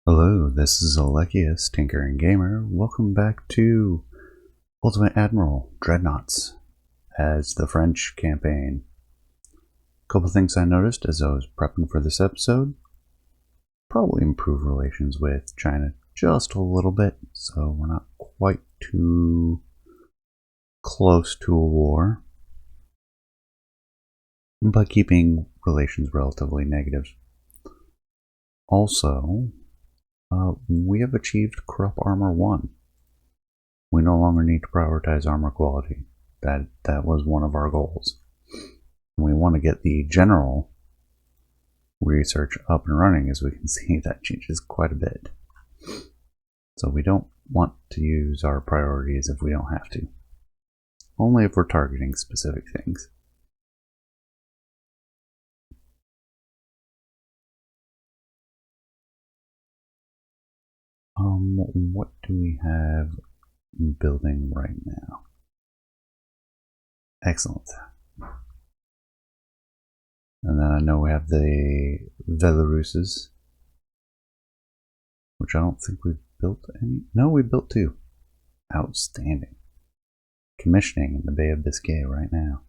Hello, this is Alekius, Tinkering Gamer. Welcome back to Ultimate Admiral Dreadnoughts as the French campaign. A couple things I noticed as I was prepping for this episode. Probably improve relations with China just a little bit, so we're not quite too close to a war, but keeping relations relatively negative. Also, we have achieved Corrupt Armor 1. We no longer need to prioritize armor quality. That was one of our goals. We want to get the general research up and running. As we can see, that changes quite a bit. So we don't want to use our priorities if we don't have to. Only if we're targeting specific things. What do we have building right now? Excellent. And then I know we have the Velaruses, which I don't think we've built any. No, we built two. Outstanding. Commissioning in the Bay of Biscay right now.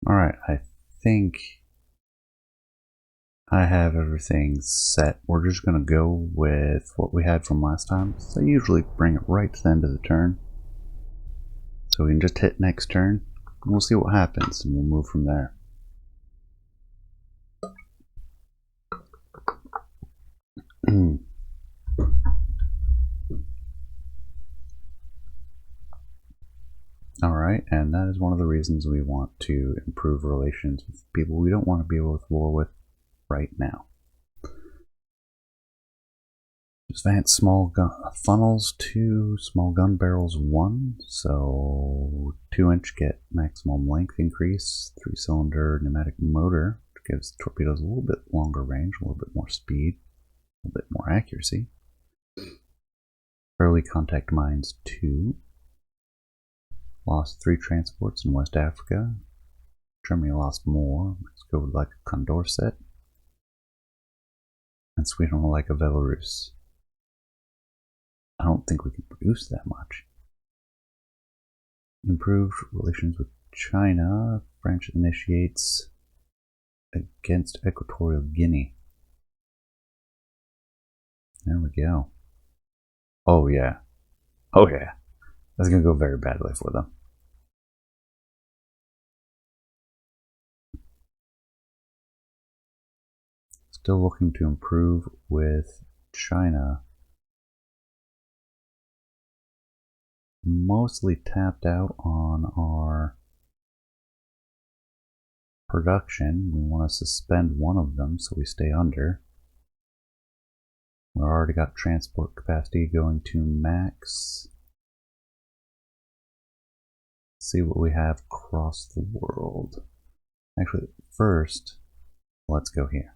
Alright, I think I have everything set. We're just going to go with what we had from last time. So I usually bring it right to the end of the turn. So we can just hit next turn. And we'll see what happens and we'll move from there. Alright, and that is one of the reasons we want to improve relations with people we don't want to be with war with right now. Advance small gun funnels 2, small gun barrels 1, so 2-inch get maximum length increase, 3-cylinder pneumatic motor, which gives torpedoes a little bit longer range, a little bit more speed, a little bit more accuracy. Early contact mines 2. Lost 3 transports in West Africa. Germany lost more. Let's go with like a Condorcet. And Sweden will like a Belarus. I don't think we can produce that much. Improved relations with China. French initiates against Equatorial Guinea. There we go. Oh yeah. Oh yeah. That's going to go very badly for them. Still looking to improve with China. Mostly tapped out on our production. We want to suspend one of them so we stay under. We've already got transport capacity going to max. See what we have across the world. Actually, first, let's go here.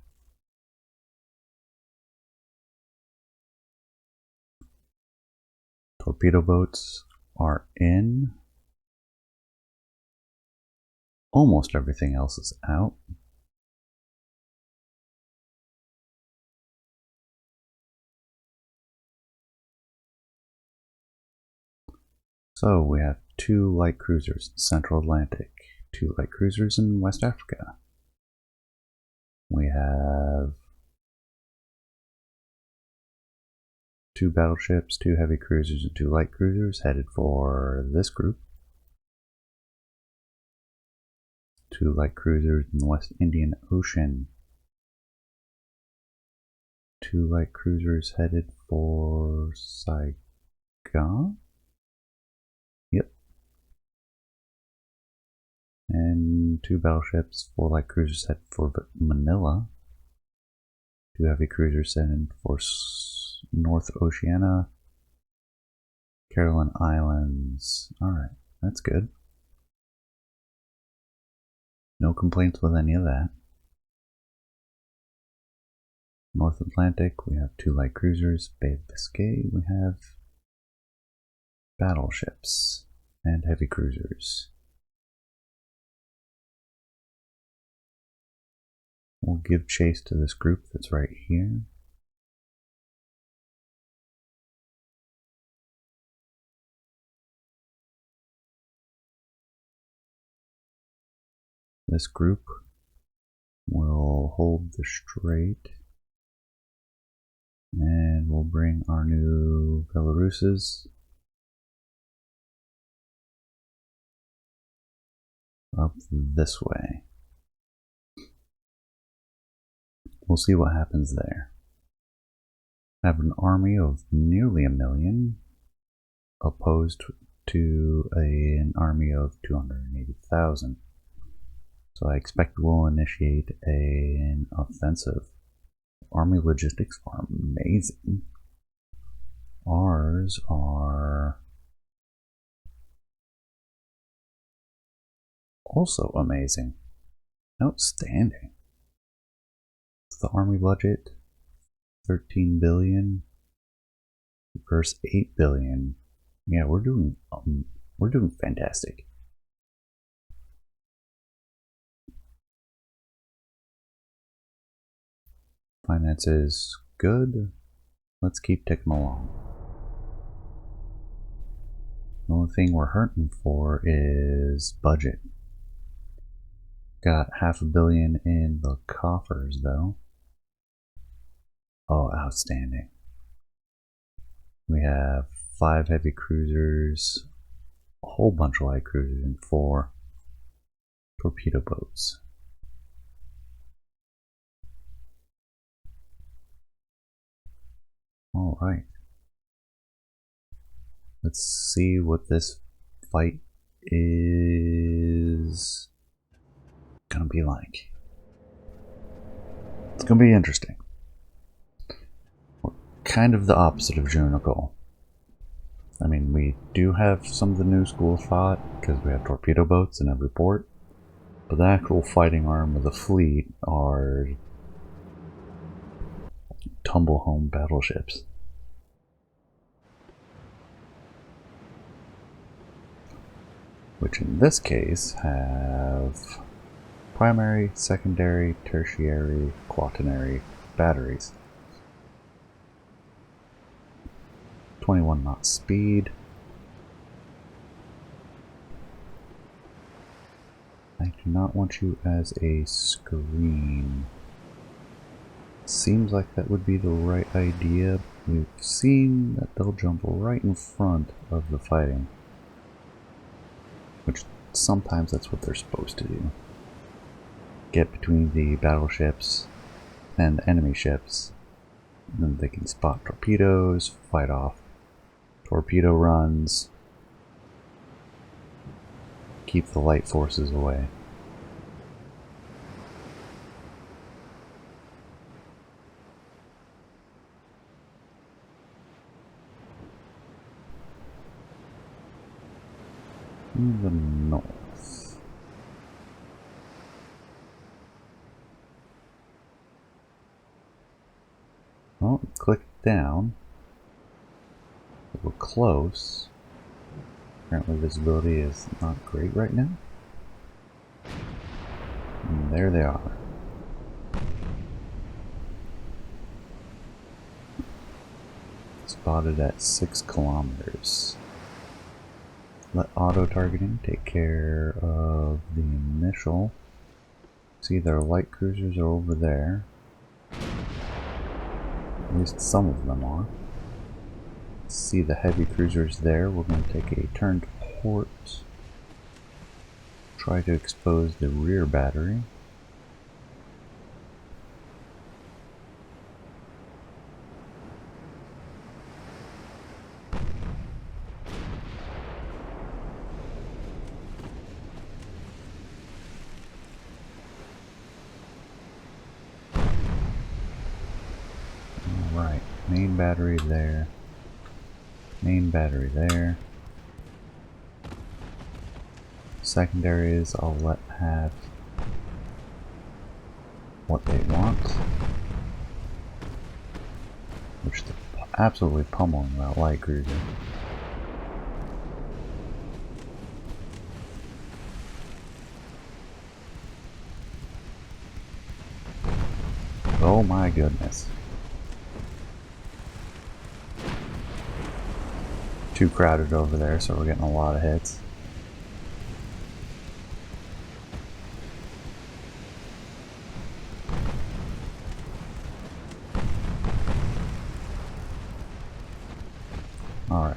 Torpedo boats are in. Almost everything else is out. So we have 2 light cruisers in Central Atlantic, 2 light cruisers in West Africa. We have 2 battleships, 2 heavy cruisers, and 2 light cruisers headed for this group. 2 light cruisers in the West Indian Ocean. 2 light cruisers headed for Saigon. Yep. And 2 battleships, 4 light cruisers headed for Manila. 2 heavy cruisers headed for North Oceania. Caroline Islands. Alright, that's good. No complaints with any of that. North Atlantic, we have 2 light cruisers. Bay of Biscay, we have battleships and heavy cruisers. We'll give chase to this group that's right here. This group will hold the strait, and we'll bring our new Belaruses up this way. We'll see what happens there. I have an army of nearly 1 million opposed to an army of 280,000. So I expect we'll initiate an offensive. Army logistics are amazing. Ours are also amazing. Outstanding. The army budget, 13 billion versus 8 billion. Yeah, we're doing fantastic. Finances good. Let's keep ticking along. The only thing we're hurting for is budget. Got $500 million in the coffers though. Oh, outstanding. We have 5 heavy cruisers, a whole bunch of light cruisers, and 4 torpedo boats. Alright. Let's see what this fight is gonna be like. It's gonna be interesting. We're kind of the opposite of Junicle. I mean, we do have some of the new school thought because we have torpedo boats in every port, but the actual fighting arm of the fleet are tumble home battleships. Which in this case have primary, secondary, tertiary, quaternary batteries. 21 knot speed. I do not want you as a screen. Seems like that would be the right idea. We've seen that they'll jump right in front of the fighting. Which sometimes that's what they're supposed to do. Get between the battleships and the enemy ships. And then they can spot torpedoes, fight off torpedo runs, keep the light forces away. In the north. Well, click down. We're close. Apparently visibility is not great right now. And there they are. Spotted at 6 kilometers. Let auto-targeting take care of the initial. See, their light cruisers are over there. At least some of them are. See the heavy cruisers there. We're going to take a turn to port. Try to expose the rear battery. Alright, main battery there. Main battery there. Secondaries I'll let have what they want. Which they're absolutely pummeling that light cruiser. Oh my goodness. Too crowded over there, so we're getting a lot of hits. Alright.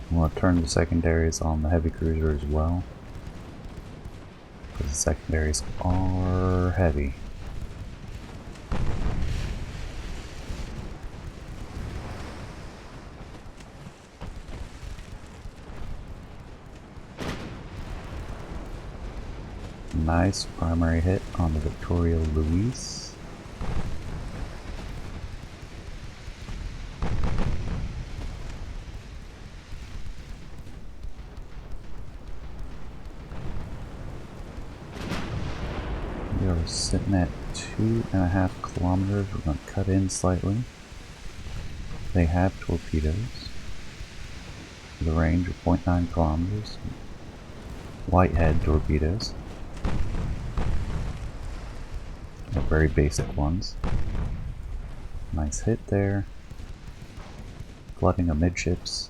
I'm going to turn the secondaries on the heavy cruiser as well. Because the secondaries are heavy. Nice primary hit on the Victoria Luis. We are sitting at 2.5 kilometers. We're going to cut in slightly. They have torpedoes. The range of 0.9 kilometers. Whitehead torpedoes. They're very basic ones. Nice hit there. Flooding amidships.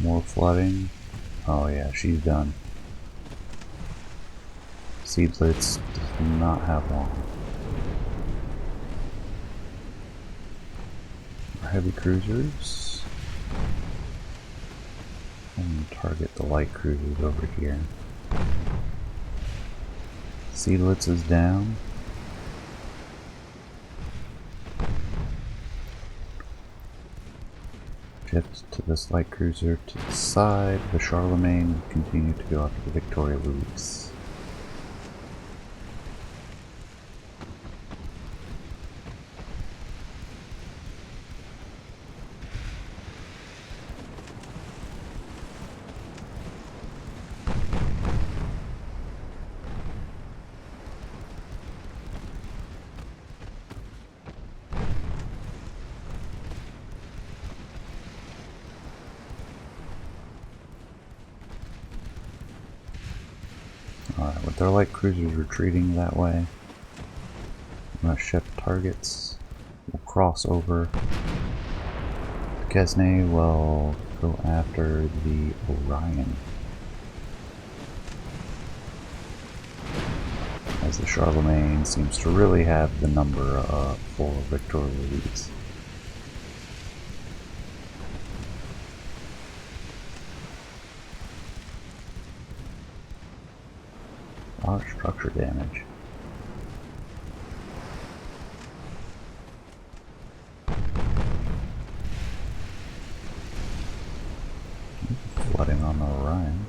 More flooding. Oh yeah, she's done. Seedlets does not have long. Our heavy cruisers. And target the light cruisers over here. Seedlets is down. Shift to this light cruiser to the side. The Charlemagne will continue to go after the Victoria Luis. Alright, with their light cruisers retreating that way, I'm going to shift targets. We'll cross over. Kesney will go after the Orion. As the Charlemagne seems to really have the number for Victoria Luis. A lot of structure damage. Flooding on the Orion.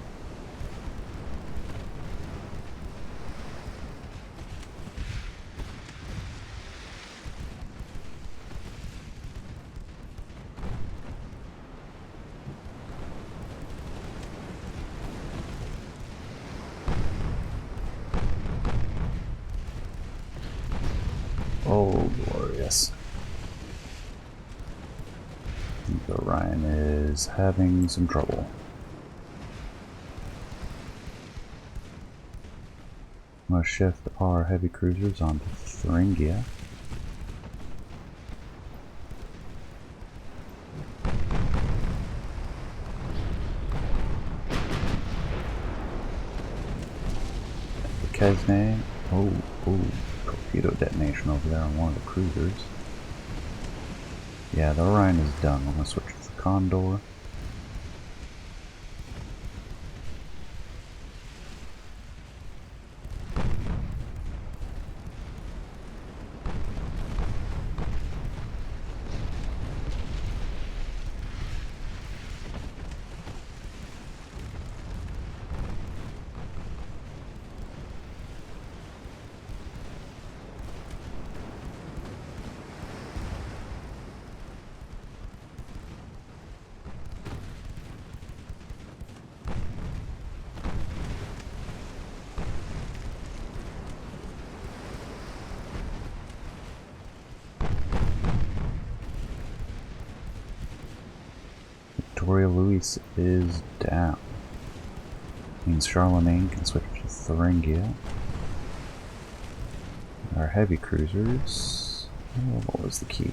Oh, glorious. The Orion is having some trouble. I'm going to shift our heavy cruisers onto Thuringia. The Kesney. Oh, torpedo detonation over there on one of the cruisers. Yeah, the Orion is done. I'm going to switch to the Condor. Victoria Luis is down. Means Charlemagne can switch to Thuringia. Our heavy cruisers. Oh, what was the key?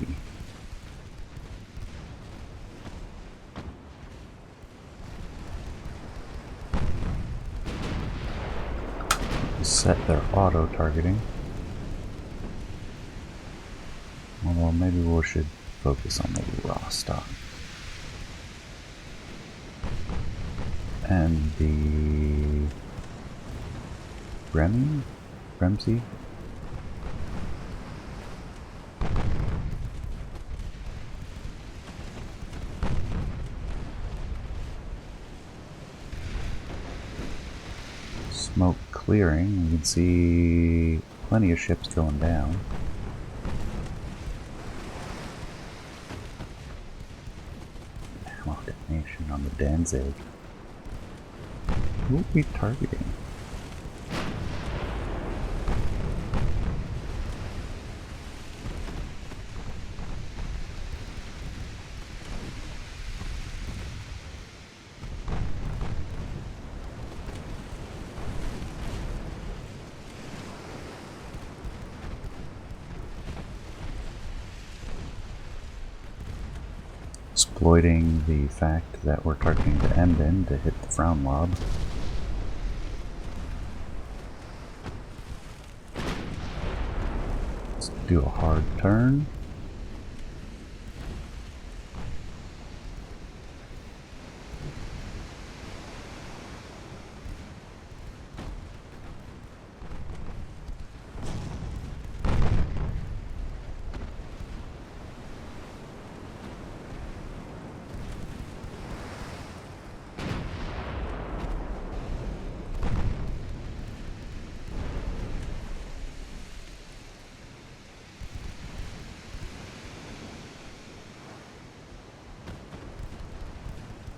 Set their auto targeting. Well, maybe we should focus on the Rostock. And the Bremsey? Smoke clearing, you can see plenty of ships going down. Ammo detonation on the Danzig. Who are we targeting? Exploiting the fact that we're targeting the Emden to hit the Frown Lob. Let's do a hard turn.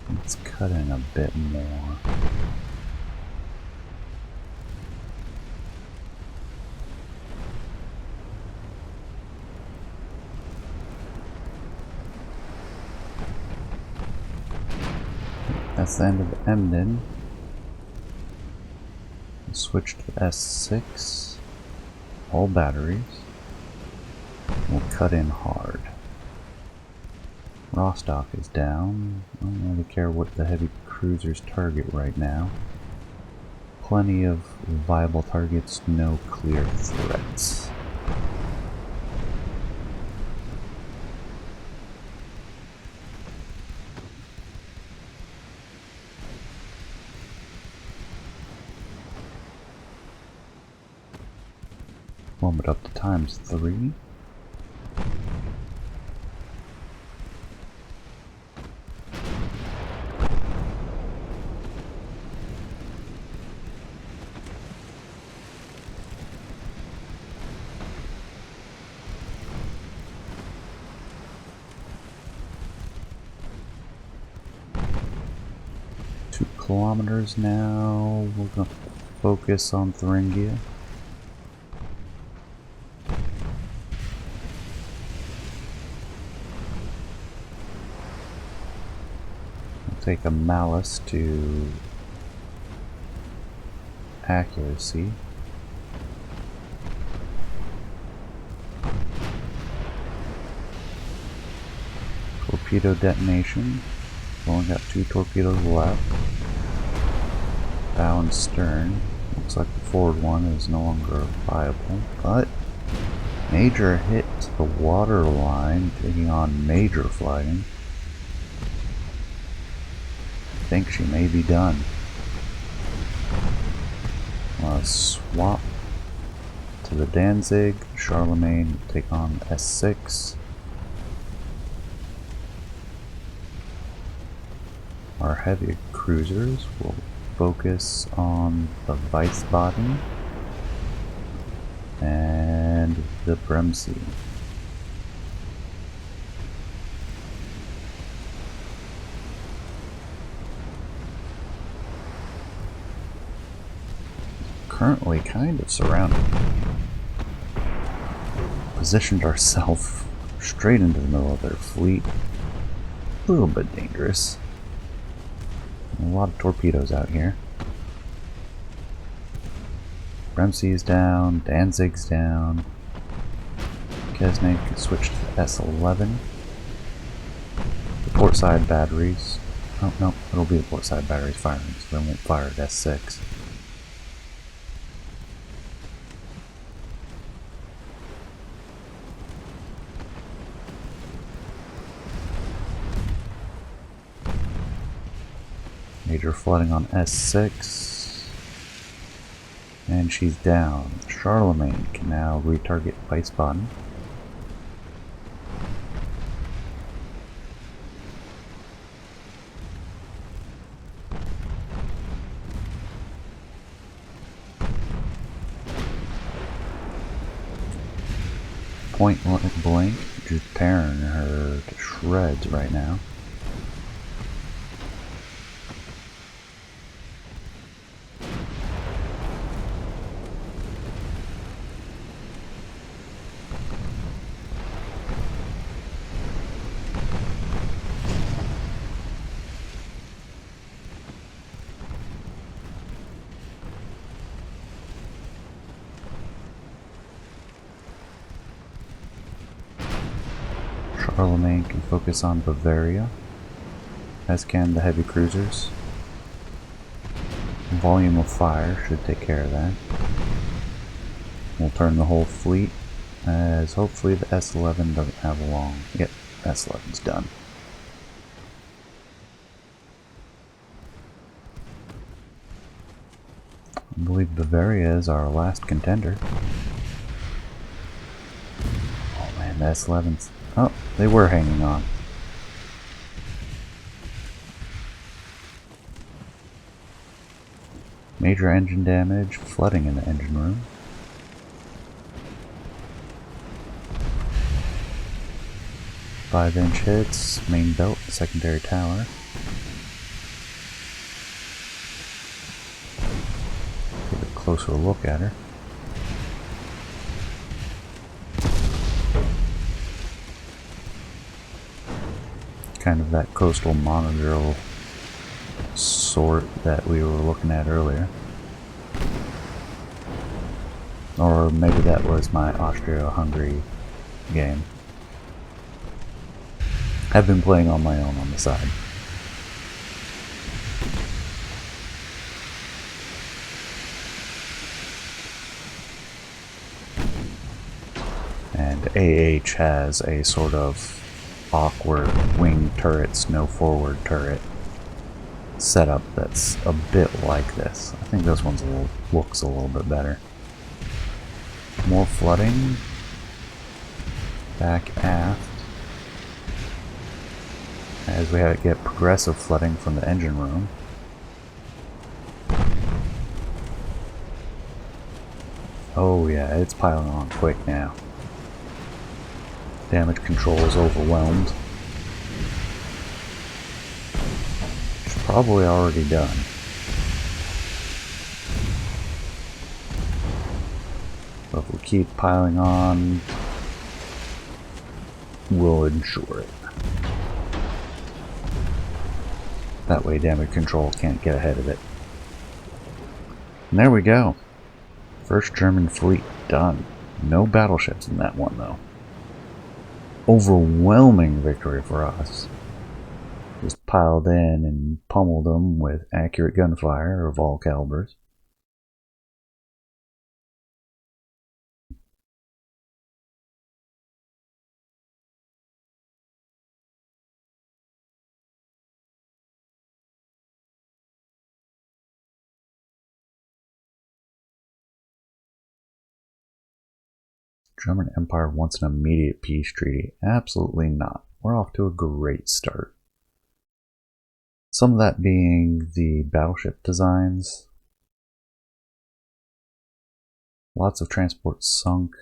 Let's cut in a bit more. That's the end of the Emden. We'll switch to the S6. All batteries. We'll cut in hard. Rostock is down. I don't really care what the heavy cruisers target right now. Plenty of viable targets, no clear threats. Warm it up to ×3. Kilometers now. We're going to focus on Thuringia. We'll take a malice to accuracy. Torpedo detonation. We've only got 2 torpedoes left. Bow and stern. Looks like the forward one is no longer viable, but major hit to the water line, taking on major flagging. I think she may be done. Swap to the Danzig. Charlemagne take on S6. Our heavy cruisers will focus on the Weissbaden and the Bremsey. Currently kind of surrounded. Positioned ourselves straight into the middle of their fleet. A little bit dangerous. A lot of torpedoes out here. Bremsey's down, Danzig's down. Kesnay can switch to S11. The port side batteries. Oh, no, it'll be the port side batteries firing, so they won't fire at S6. Major flooding on S6. And she's down. Charlemagne can now retarget Wiesbaden. Point blank, just tearing her to shreds right now. Charlemagne can focus on Bavaria, as can the heavy cruisers. Volume of fire should take care of that. We'll turn the whole fleet, as hopefully the S11 doesn't have a long... Yep, S11's done. I believe Bavaria is our last contender. Oh man, the S11's... Oh, they were hanging on. Major engine damage, flooding in the engine room. Five-inch hits, main belt, secondary tower. Take a closer look at her. Kind of that coastal monodrill sort that we were looking at earlier. Or maybe that was my Austria-Hungary game. I've been playing on my own on the side. And AH has a sort of awkward wing turrets, no forward turret setup that's a bit like this. I think this one's looks a little bit better. More flooding. Back aft. As we get progressive flooding from the engine room. Oh yeah, it's piling on quick now. Damage control is overwhelmed. It's probably already done. But if we keep piling on, we'll ensure it. That way damage control can't get ahead of it. And there we go. First German fleet done. No battleships in that one though. Overwhelming victory for us. Just piled in and pummeled them with accurate gunfire of all calibers. German Empire wants an immediate peace treaty. Absolutely not. We're off to a great start. Some of that being the battleship designs. Lots of transports sunk.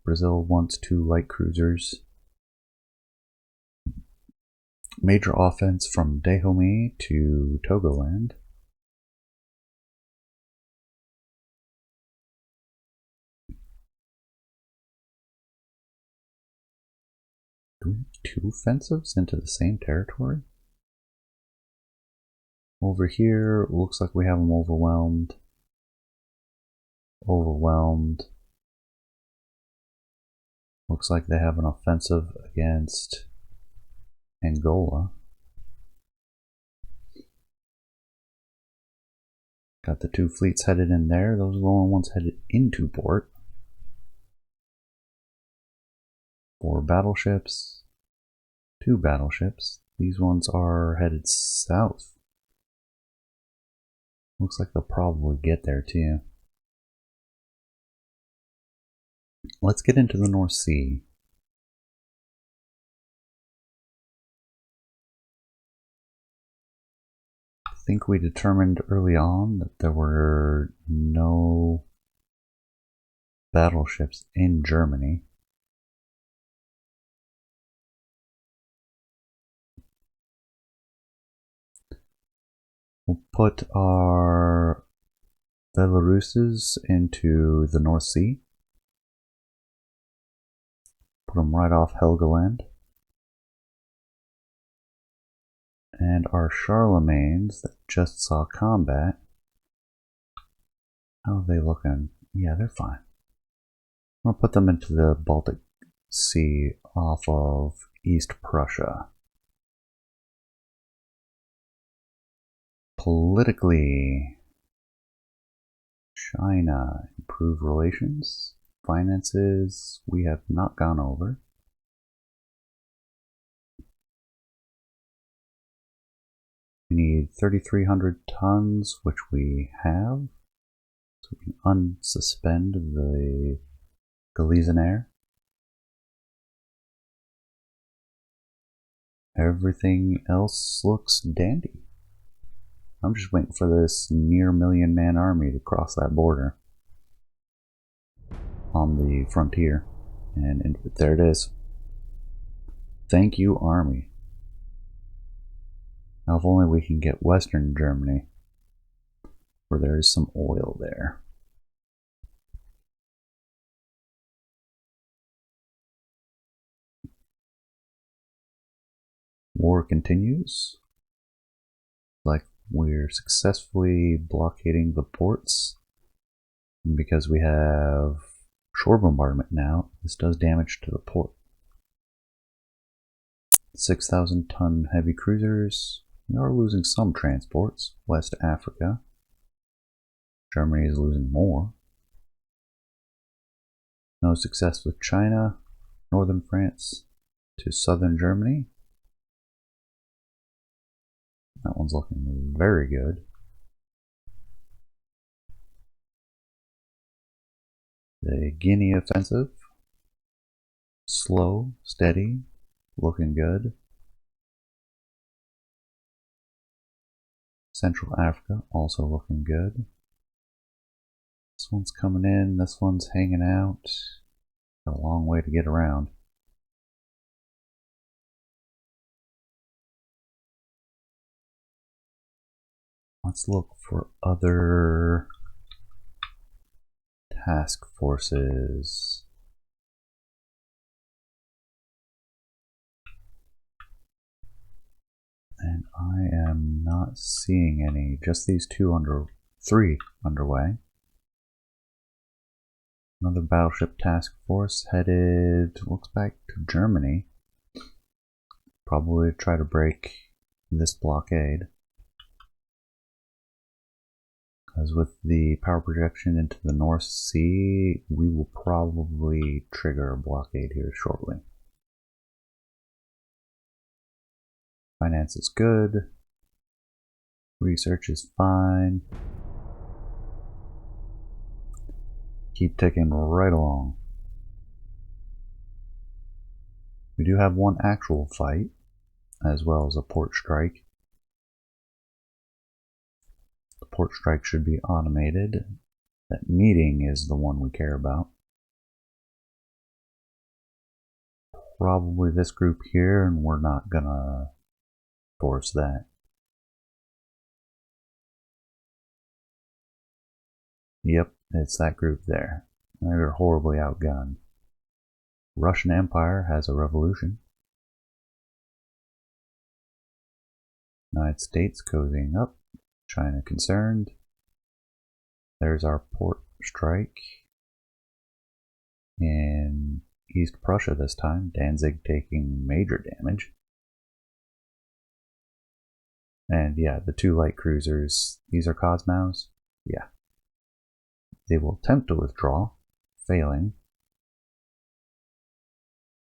Brazil wants 2 light cruisers. Major offense from Dahomey to Togoland. Do we have 2 offensives into the same territory? Over here, looks like we have them overwhelmed. Overwhelmed. Looks like they have an offensive against Angola. Got the 2 fleets headed in there. Those are the only ones headed into port. 4 battleships. 2 battleships. These ones are headed south. Looks like they'll probably get there too. Let's get into the North Sea. I think we determined early on that there were no battleships in Germany. We'll put our Belaruses into the North Sea. Put them right off Helgoland. And our Charlemagnes that just saw combat. How are they looking? Yeah, they're fine. I'm going to put them into the Baltic Sea off of East Prussia. Politically, China, improve relations. Finances, we have not gone over. We need 3,300 tons, which we have. So we can unsuspend the Galilean. Everything else looks dandy. I'm just waiting for this near million-man army to cross that border on the frontier. And there it is. Thank you, Army. Now, if only we can get Western Germany, where there is some oil there. War continues. Like we're successfully blockading the ports. And because we have shore bombardment now, this does damage to the port. 6,000 ton heavy cruisers. We are losing some transports. West Africa. Germany is losing more. No success with China. Northern France to southern Germany. That one's looking very good. The Guinea offensive. Slow, steady, looking good. Central Africa, also looking good. This one's coming in, this one's hanging out. Got a long way to get around. Let's look for other task forces. And I am not seeing any, just these three underway. Another battleship task force headed, looks back to Germany. Probably try to break this blockade. Because with the power projection into the North Sea, we will probably trigger a blockade here shortly. Finance is good. Research is fine. Keep ticking right along. We do have one actual fight, as well as a port strike. The port strike should be automated. That meeting is the one we care about. Probably this group here, and we're not gonna force that. Yep, it's that group there. They're horribly outgunned. Russian Empire has a revolution. United States cozying up. China concerned. There's our port strike in East Prussia this time. Danzig taking major damage. And yeah, the 2 light cruisers, these are Cosmos. Yeah. They will attempt to withdraw, failing.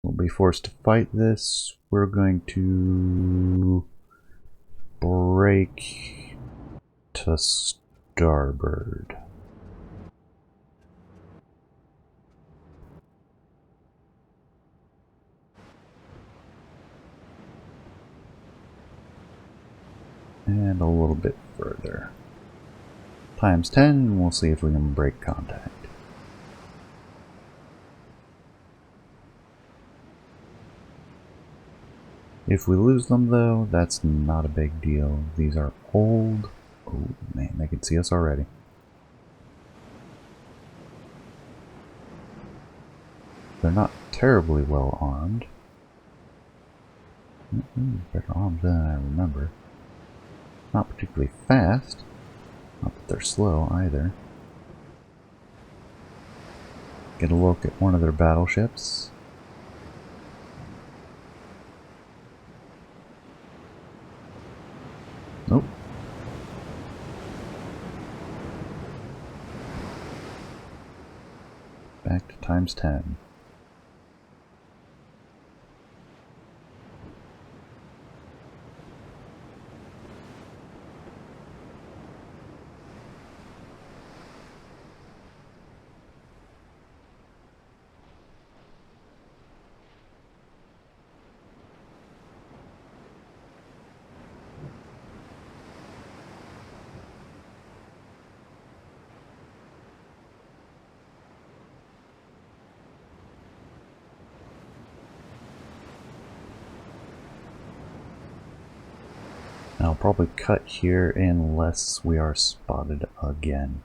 We'll be forced to fight this. We're going to break to starboard. And a little bit further. Times 10, and we'll see if we can break contact. If we lose them though, that's not a big deal. These are old. Oh man, they can see us already. They're not terribly well armed. Better armed than I remember. Not particularly fast. Not that they're slow either. Get a look at one of their battleships. Nope. Back to times 10. I'll probably cut here unless we are spotted again.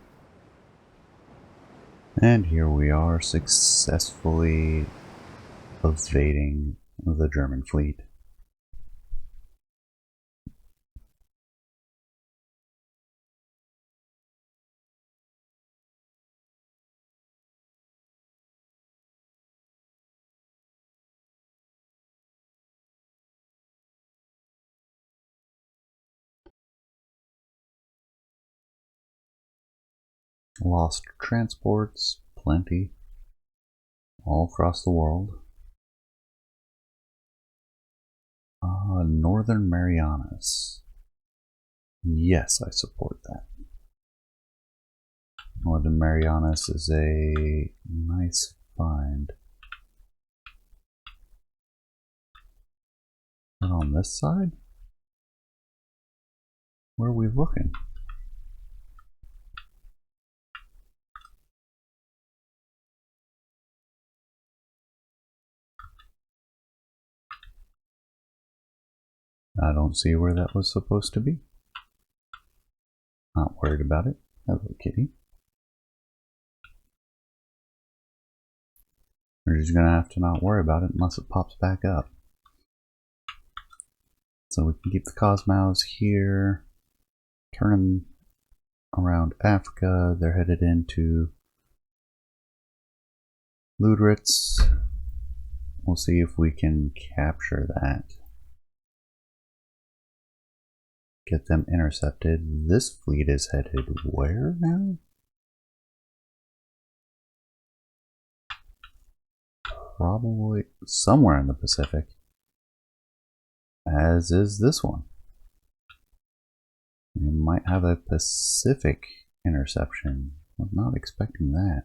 And here we are, successfully evading the German fleet. Lost transports, plenty, all across the world. Northern Marianas. Yes, I support that. Northern Marianas is a nice find. And on this side? Where are we looking? I don't see where that was supposed to be. Not worried about it. Hello, kitty. We're just gonna have to not worry about it unless it pops back up. So we can keep the Cosmos here. Turn them around Africa. They're headed into Ludritz. We'll see if we can capture that. Get them intercepted. This fleet is headed where now? Probably somewhere in the Pacific. As is this one. We might have a Pacific interception. Was not expecting that.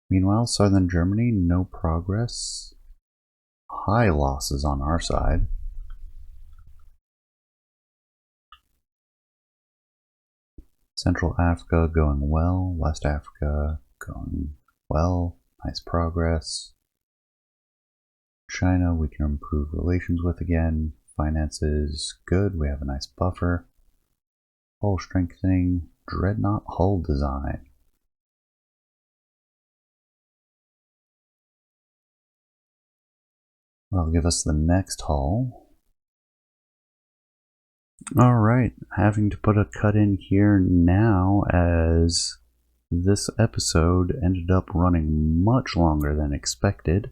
Meanwhile, southern Germany, no progress. High losses on our side. Central Africa going well. West Africa going well. Nice progress. China we can improve relations with again. Finances good. We have a nice buffer. Hull strengthening. Dreadnought hull design. That'll give us the next hull. Alright, having to put a cut in here now as this episode ended up running much longer than expected.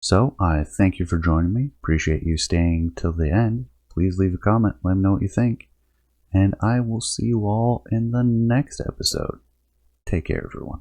So I thank you for joining me. Appreciate you staying till the end. Please leave a comment, let me know what you think. And I will see you all in the next episode. Take care, everyone.